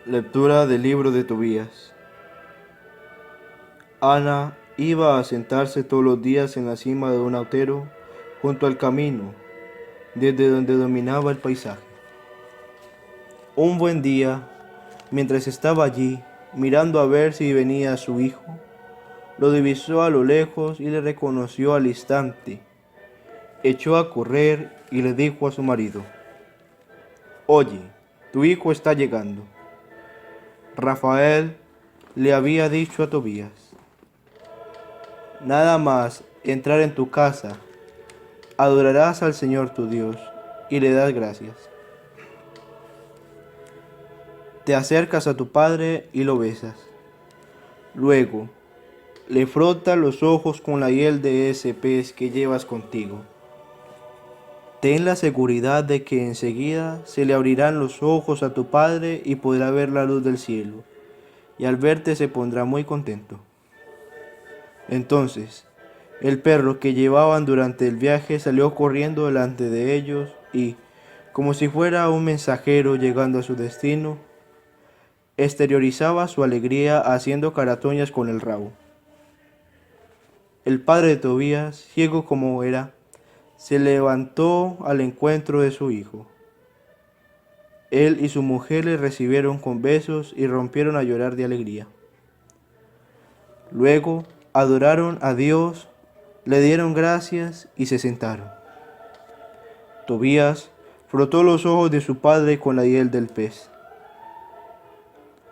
Lectura del libro de Tobías. Ana iba a sentarse todos los días en la cima de un autero junto al camino, desde donde dominaba el paisaje. Un buen día, mientras estaba allí, mirando a ver si venía su hijo, lo divisó a lo lejos y le reconoció al instante. Echó a correr y le dijo a su marido: «Oye, tu hijo está llegando». Rafael le había dicho a Tobías: «Nada más entrar en tu casa, adorarás al Señor tu Dios y le das gracias. Te acercas a tu padre y lo besas. Luego, le frotas los ojos con la hiel de ese pez que llevas contigo. Ten la seguridad de que enseguida se le abrirán los ojos a tu padre y podrá ver la luz del cielo, y al verte se pondrá muy contento». Entonces, el perro que llevaban durante el viaje salió corriendo delante de ellos y, como si fuera un mensajero llegando a su destino, exteriorizaba su alegría haciendo caratoñas con el rabo. El padre de Tobías, ciego como era, se levantó al encuentro de su hijo. Él y su mujer le recibieron con besos y rompieron a llorar de alegría. Luego adoraron a Dios, le dieron gracias y se sentaron. Tobías frotó los ojos de su padre con la hiel del pez.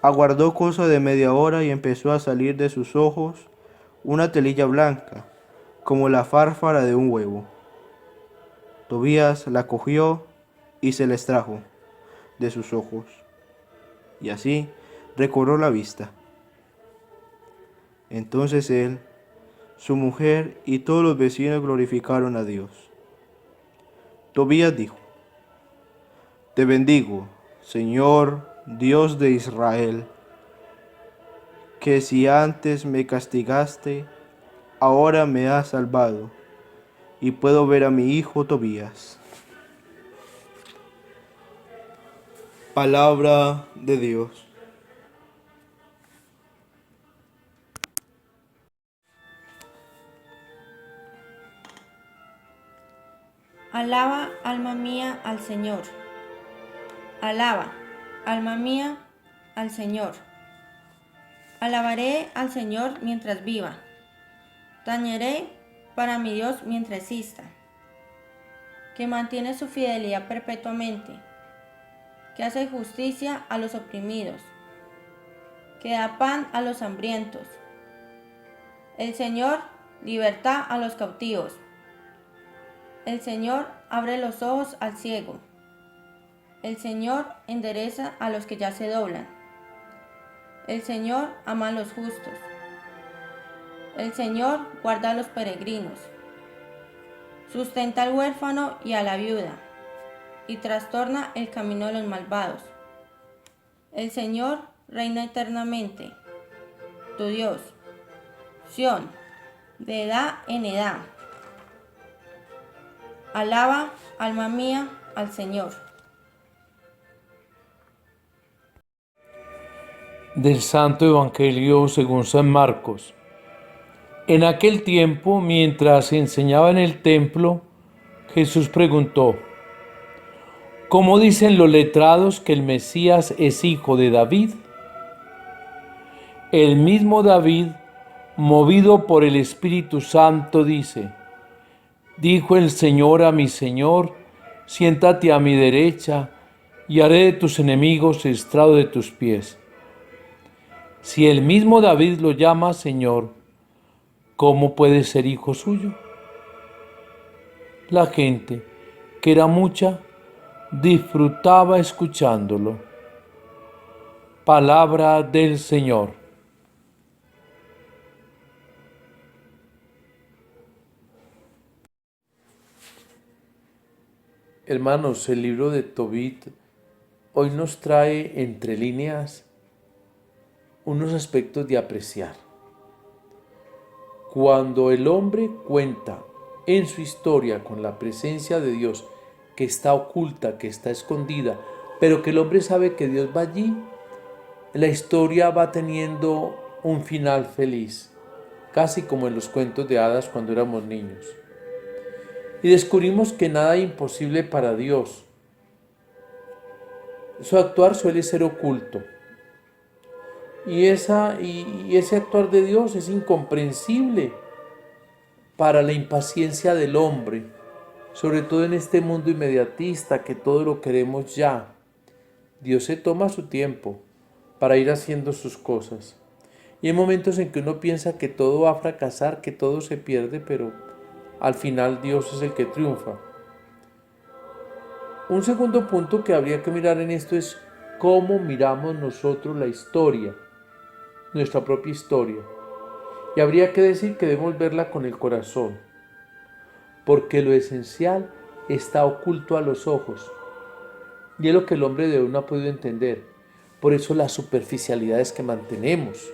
Aguardó cosa de media hora y empezó a salir de sus ojos una telilla blanca, como la fárfara de un huevo. Tobías la cogió y se la extrajo de sus ojos, y así recobró la vista. Entonces él, su mujer y todos los vecinos glorificaron a Dios. Tobías dijo: «Te bendigo, Señor, Dios de Israel, que si antes me castigaste, ahora me has salvado, y puedo ver a mi hijo Tobías». Palabra de Dios. Alaba, alma mía, al Señor. Alaba, alma mía, al Señor. Alabaré al Señor mientras viva. Tañeré para mi Dios mientras exista, que mantiene su fidelidad perpetuamente, que hace justicia a los oprimidos, que da pan a los hambrientos. El Señor, libertad a los cautivos. El Señor abre los ojos al ciego. El Señor endereza a los que ya se doblan. El Señor ama a los justos. El Señor guarda a los peregrinos. Sustenta al huérfano y a la viuda, y trastorna el camino de los malvados. El Señor reina eternamente. Tu Dios, Sión, de edad en edad. Alaba, alma mía, al Señor. Del Santo Evangelio según San Marcos. En aquel tiempo, mientras enseñaba en el templo, Jesús preguntó: ¿cómo dicen los letrados que el Mesías es hijo de David? El mismo David, movido por el Espíritu Santo, dice: dijo el Señor a mi Señor, siéntate a mi derecha, y haré de tus enemigos estrado de tus pies. Si el mismo David lo llama Señor, ¿cómo puede ser hijo suyo? La gente, que era mucha, disfrutaba escuchándolo. Palabra del Señor. Hermanos, el libro de Tobit hoy nos trae entre líneas unos aspectos de apreciar. Cuando el hombre cuenta en su historia con la presencia de Dios, que está oculta, que está escondida, pero que el hombre sabe que Dios va allí, la historia va teniendo un final feliz, casi como en los cuentos de hadas cuando éramos niños. Y descubrimos que nada es imposible para Dios. Su actuar suele ser oculto. Y ese actuar de Dios es incomprensible para la impaciencia del hombre, sobre todo en este mundo inmediatista que todo lo queremos ya. Dios se toma su tiempo para ir haciendo sus cosas. Y hay momentos en que uno piensa que todo va a fracasar, que todo se pierde, pero al final Dios es el que triunfa. Un segundo punto que habría que mirar en esto es cómo miramos nosotros la historia, nuestra propia historia. Y habría que decir que debemos verla con el corazón, porque lo esencial está oculto a los ojos. Y es lo que el hombre de hoy no ha podido entender. Por eso las superficialidades que mantenemos.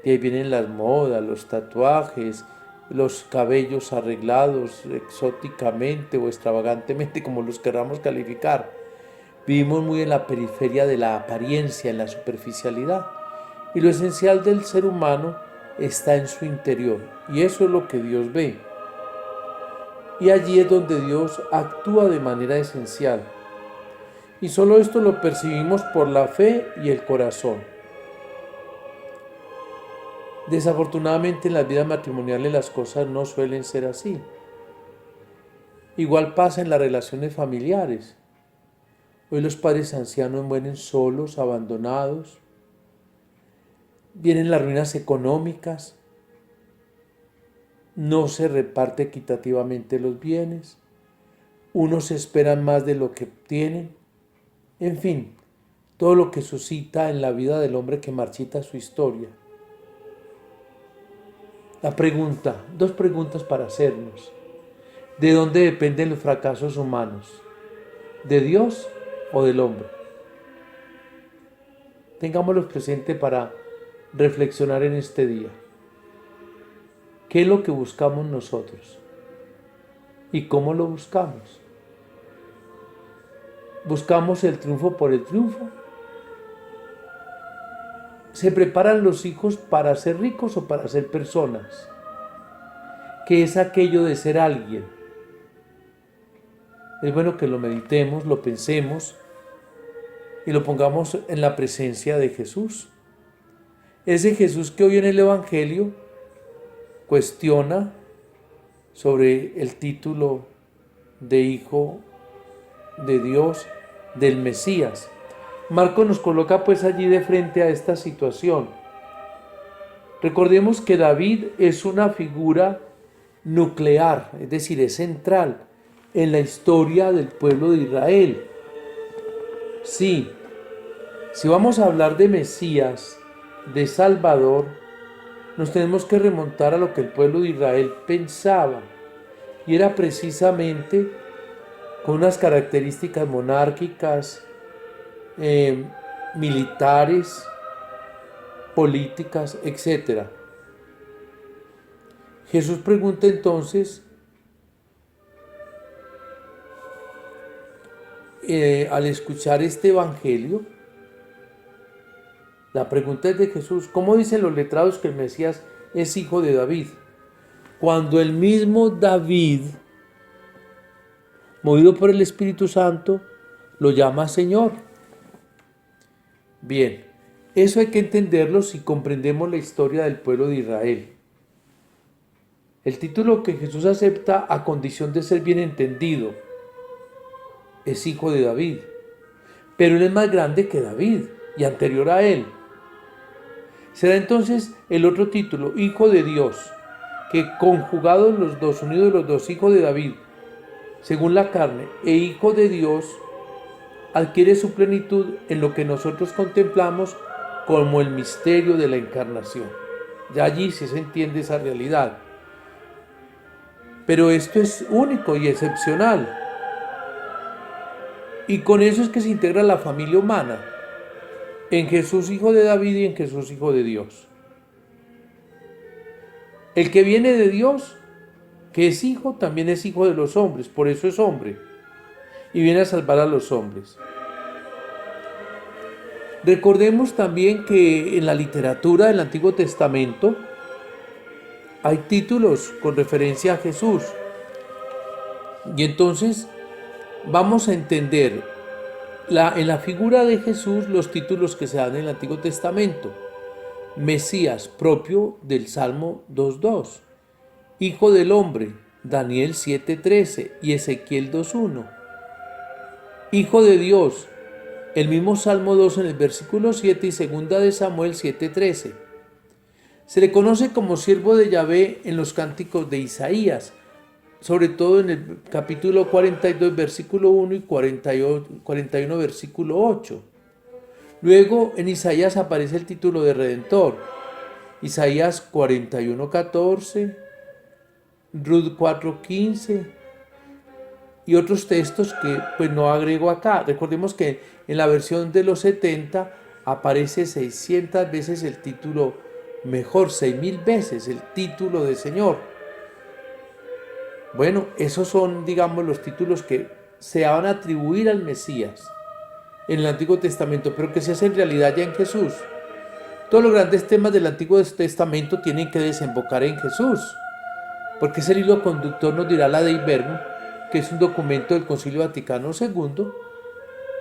De ahí vienen las modas, los tatuajes, los cabellos arreglados exóticamente o extravagantemente, como los queramos calificar. Vivimos muy en la periferia de la apariencia, en la superficialidad. Y lo esencial del ser humano está en su interior. Y eso es lo que Dios ve. Y allí es donde Dios actúa de manera esencial. Y solo esto lo percibimos por la fe y el corazón. Desafortunadamente en las vidas matrimoniales las cosas no suelen ser así. Igual pasa en las relaciones familiares. Hoy los padres ancianos mueren solos, abandonados. Vienen las ruinas económicas. No se reparte equitativamente los bienes. Unos esperan más de lo que tienen. En fin, todo lo que suscita en la vida del hombre que marchita su historia. La pregunta, dos preguntas para hacernos. ¿De dónde dependen los fracasos humanos? ¿De Dios o del hombre? Tengámoslos presente para reflexionar en este día. ¿Qué es lo que buscamos nosotros? ¿Y cómo lo buscamos? ¿Buscamos el triunfo por el triunfo? ¿Se preparan los hijos para ser ricos o para ser personas? ¿Qué es aquello de ser alguien? Es bueno que lo meditemos, lo pensemos y lo pongamos en la presencia de Jesús. Ese Jesús que hoy en el Evangelio cuestiona sobre el título de Hijo de Dios, del Mesías. Marcos nos coloca pues allí de frente a esta situación. Recordemos que David es una figura nuclear, es decir, es central en la historia del pueblo de Israel. Sí, si vamos a hablar de Mesías, de Salvador, nos tenemos que remontar a lo que el pueblo de Israel pensaba, y era precisamente con unas características monárquicas, militares, políticas, etc. Jesús pregunta entonces, al escuchar este evangelio, la pregunta es de Jesús, ¿cómo dicen los letrados que el Mesías es hijo de David? Cuando el mismo David, movido por el Espíritu Santo, lo llama Señor. Bien, eso hay que entenderlo si comprendemos la historia del pueblo de Israel. El título que Jesús acepta a condición de ser bien entendido es hijo de David, pero él es más grande que David y anterior a él. Será entonces el otro título, hijo de Dios, que conjugados los dos, unidos los dos, hijo de David, según la carne, e hijo de Dios, adquiere su plenitud en lo que nosotros contemplamos como el misterio de la encarnación. Ya allí sí se entiende esa realidad. Pero esto es único y excepcional. Y con eso es que se integra la familia humana, en Jesús hijo de David y en Jesús hijo de Dios. El que viene de Dios, que es hijo, también es hijo de los hombres, por eso es hombre, y viene a salvar a los hombres. Recordemos también que en la literatura del Antiguo Testamento hay títulos con referencia a Jesús. Y entonces vamos a entender en la figura de Jesús los títulos que se dan en el Antiguo Testamento. Mesías, propio del Salmo 2.2. Hijo del hombre, Daniel 7.13 y Ezequiel 2.1. Hijo de Dios, el mismo Salmo 2 en el versículo 7 y segunda de Samuel 7.13. Se le conoce como siervo de Yahvé en los cánticos de Isaías, sobre todo en el capítulo 42, versículo 1 y 41, versículo 8. Luego en Isaías aparece el título de Redentor, Isaías 41.14, Ruth 4.15 y otros textos que pues no agrego acá. Recordemos que en la versión de los 70 aparece 600 veces el título, mejor 6,000 veces el título de Señor. Bueno, esos son, digamos, los títulos que se van a atribuir al Mesías en el Antiguo Testamento, pero que se hace en realidad ya en Jesús. Todos los grandes temas del Antiguo Testamento tienen que desembocar en Jesús, porque es el hilo conductor, nos dirá la Dei Verbum, que es un documento del Concilio Vaticano II,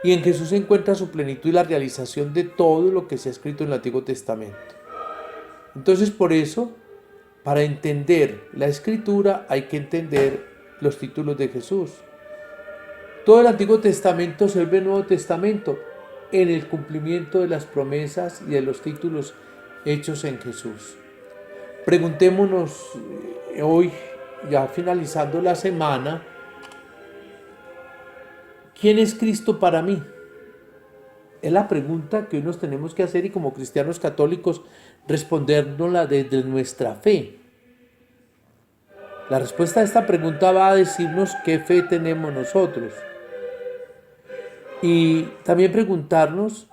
y en Jesús se encuentra su plenitud y la realización de todo lo que se ha escrito en el Antiguo Testamento. Entonces, por eso, para entender la Escritura hay que entender los títulos de Jesús. Todo el Antiguo Testamento se vuelve Nuevo Testamento en el cumplimiento de las promesas y de los títulos hechos en Jesús. Preguntémonos hoy, ya finalizando la semana, ¿quién es Cristo para mí? Es la pregunta que hoy nos tenemos que hacer y como cristianos católicos respondérnosla desde nuestra fe. La respuesta a esta pregunta va a decirnos qué fe tenemos nosotros. Y también preguntarnos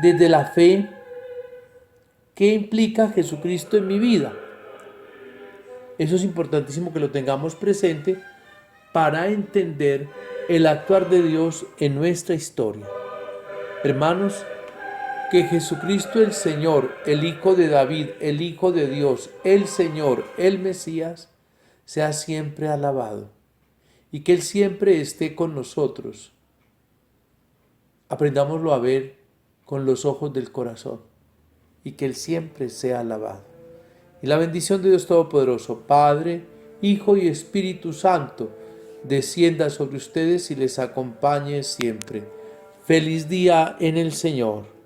desde la fe qué implica Jesucristo en mi vida. Eso es importantísimo que lo tengamos presente para entender el actuar de Dios en nuestra historia. Hermanos, que Jesucristo el Señor, el Hijo de David, el Hijo de Dios, el Señor, el Mesías, sea siempre alabado y que Él siempre esté con nosotros. Aprendámoslo a ver con los ojos del corazón y que Él siempre sea alabado. Y la bendición de Dios Todopoderoso, Padre, Hijo y Espíritu Santo, descienda sobre ustedes y les acompañe siempre. Feliz día en el Señor.